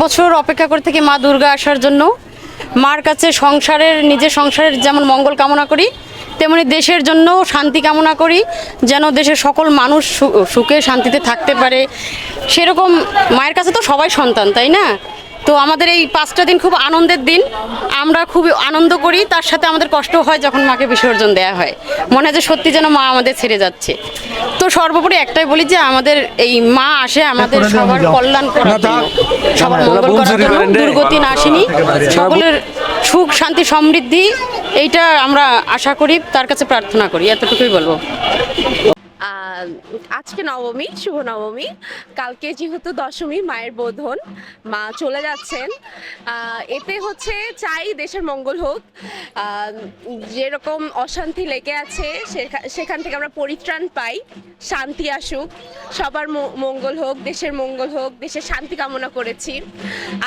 বছর অপেক্ষা করে থেকে মা দুর্গা আসার জন্য। মার কাছে নিজের সংসারের যেমন মঙ্গল কামনা করি, তেমনি দেশের জন্য শান্তি কামনা করি, যেন দেশের সকল মানুষ সুখে শান্তিতে থাকতে পারে। সেরকম মায়ের কাছে তো সবাই সন্তান, তাই না? তো আমাদের এই 5টা দিন খুব আনন্দের দিন, আমরা খুবই আনন্দ করি, তার সাথে আমাদের কষ্ট হয় যখন মাকে বিসর্জন দেওয়া হয়। মনে হয় যে সত্যি যেন মা আমাদের ছেড়ে যাচ্ছে। তো সর্বোপরি একটাই বলি যে আমাদের এই মা আসে আমাদের সবার কল্যাণ করার জন্য, সবার মঙ্গল করার জন্য, দুর্গতি না আসেনি, সকলের সুখ শান্তি সমৃদ্ধি এইটা আমরা আশা করি, তার কাছে প্রার্থনা করি, এতটুকুই বলবো। আজকে নবমী, শুভ নবমী। কালকে যেহেতু দশমী, মায়ের বোধন, মা চলে যাচ্ছেন। এতে হচ্ছে চাই দেশের মঙ্গল হোক, যেরকম অশান্তি লেগে আছে সেখান থেকে আমরা পরিত্রাণ পাই, শান্তি আসুক, সবার মঙ্গল হোক, দেশের মঙ্গল হোক, দেশের শান্তি কামনা করেছি।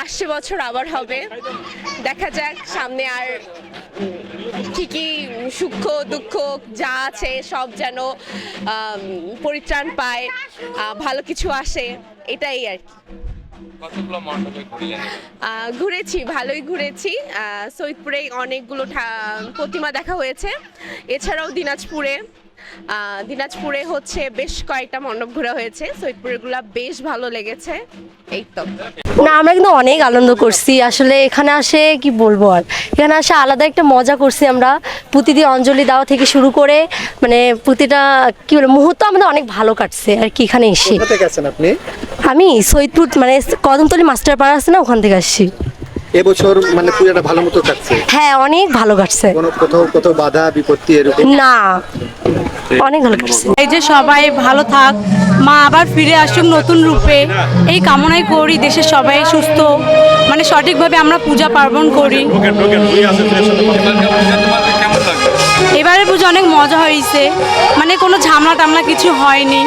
আসছে বছর আবার হবে, দেখা যাক সামনে আর ঠিকই সুখ দুঃখ যা আছে সব যেন পরিত্রাণ পায়, ভালো কিছু আসে, এটাই আর কি। ঘুরেছি, ভালোই ঘুরেছি। সৈয়দপুরে অনেকগুলো প্রতিমা দেখা হয়েছে, এছাড়াও দিনাজপুরে হচ্ছে বেশ কয়েকটা মণ্ডপ ঘোরা হয়েছে। সৈয়দপুরেরগুলো বেশ ভালো লেগেছে। এই তো না, আমরা কিন্তু অনেক আনন্দ করছি। আসলে এখানে আসে কি বলবো, আর এখানে আসে আলাদা একটা মজা করছি আমরা। পুঁতি দিয়ে অঞ্জলি দেওয়া থেকে শুরু করে মানে প্রতিটা কি বলে মুহূর্ত আমাদের অনেক ভালো কাটছে আর কি এখানে এসে। কোথা থেকে আছেন আপনি? আমি সৈয়দপুর মানে কদমতলী মাস্টারপাড়া আছে না, ওখান থেকে আসছি। এবছর মানে পূজাটা ভালো মতো কাটছে? হ্যাঁ, অনেক ভালো কাটছে। কোথাও বাধা বিপত্তি এরকম না, অনেক ভালো কাটছে। এই যে সবাই ভালো থাক, মা আবার ফিরে আসুক নতুন রূপে, এই কামনাই করি। দেশের সবাই সুস্থ, মানে সঠিকভাবে আমরা পূজা পার্বণ করি। এবারের পুজো অনেক মজা হয়েছে, মানে কোনো ঝামেলা টামলা কিছু হয়নি।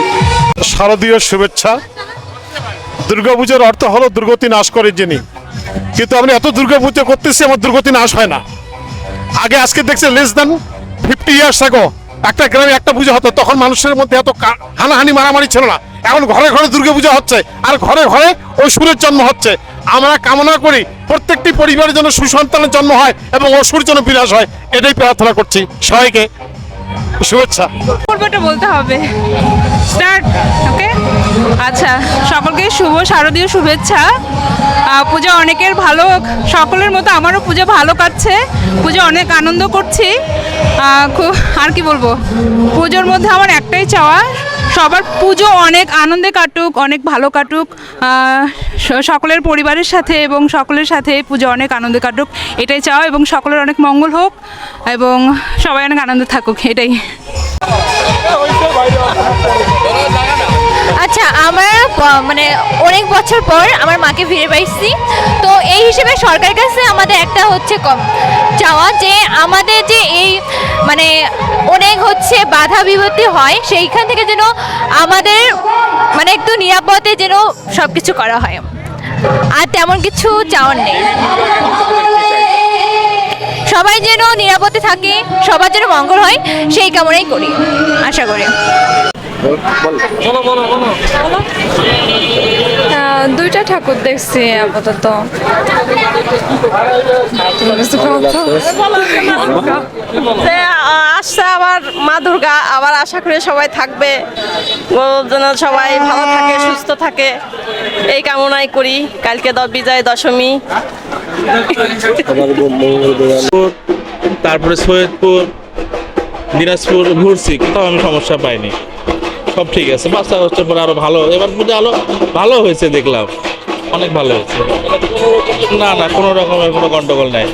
শারদীয় শুভেচ্ছা। দুর্গাপূজার অর্থ হলো দুর্গতি নাশ করে যিনি, কিন্তু আমরা এত দুর্গাপূজা করতেছি আমার দুর্গতি নাশ হয় না। আজকে দেখছি লেস দেন 50 ইয়ার্স আগো একটা গ্রামে একটা পুজো হতো, তখন মানুষের মধ্যে এত হানাহানি মারামারি ছিল না। এখন ঘরে ঘরে দুর্গাপূজা হচ্ছে, আর ঘরে ঘরে অসুরের জন্ম হচ্ছে। আমরা কামনা করি প্রত্যেকটি পরিবারের জন্য সুসন্তানের জন্ম হয় এবং অসুর জন্য বিনাশ হয়, এটাই প্রার্থনা করছি। সবাইকে শুভেচ্ছা। পর্বটা বলতে হবে স্টার্ট। ওকে, আচ্ছা, সকলকে শুভ শারদীয় শুভেচ্ছা। পূজা অনেকের ভালো, সকলের মতো আমারও পূজা ভালো কাটছে, পূজা অনেক আনন্দ করছি। আর কি বলবো, পুজোর মধ্যে আমার একটাই চাওয়া, সবার পুজো অনেক আনন্দে কাটুক, অনেক ভালো কাটুক, সকলের পরিবারের সাথে এবং সকলের সাথে পুজো অনেক আনন্দে কাটুক, এটাই চাওয়া। এবং সকলের অনেক মঙ্গল হোক এবং সবাই অনেক আনন্দে থাকুক, এটাই। আচ্ছা, আমার মানে অনেক বছর পর আমার মাকে ফিরে পাইছি, তো এই হিসেবে সরকারের কাছে আমাদের একটা হচ্ছে চাওয়া যে আমাদের যে এই মানে অনেক হচ্ছে বাধা বিপত্তি হয়, সেইখান থেকে যেন আমাদের মানে একটু নিরাপদে যেন সব কিছু করা হয়, আর তেমন কিছু চাওয়ার নেই। সবাই যেন নিরাপদে থাকে, সবার যেন মঙ্গল হয়, সেই কামনাই করি, আশা করি। দুইটা ঠাকুর দেখছি আপাতত। আসছে আবার মা দুর্গা, আবার আশা করি সবাই থাকবে, যেন সবাই ভালো থাকে, সুস্থ থাকে, এই কামনাই করি। কালকে বিজয় দশমী। তারপরে সৈয়দপুর, দিনাজপুর ঘুরছি, কোথাও আমি সমস্যা পাইনি, সব ঠিক আছে। 5 আগস্টের পরে আরো ভালো, এবার পূজা ভালো হয়েছে, দেখলাম অনেক ভালো হয়েছে। না, কোনো রকমের কোনো গন্ডগোল নাই।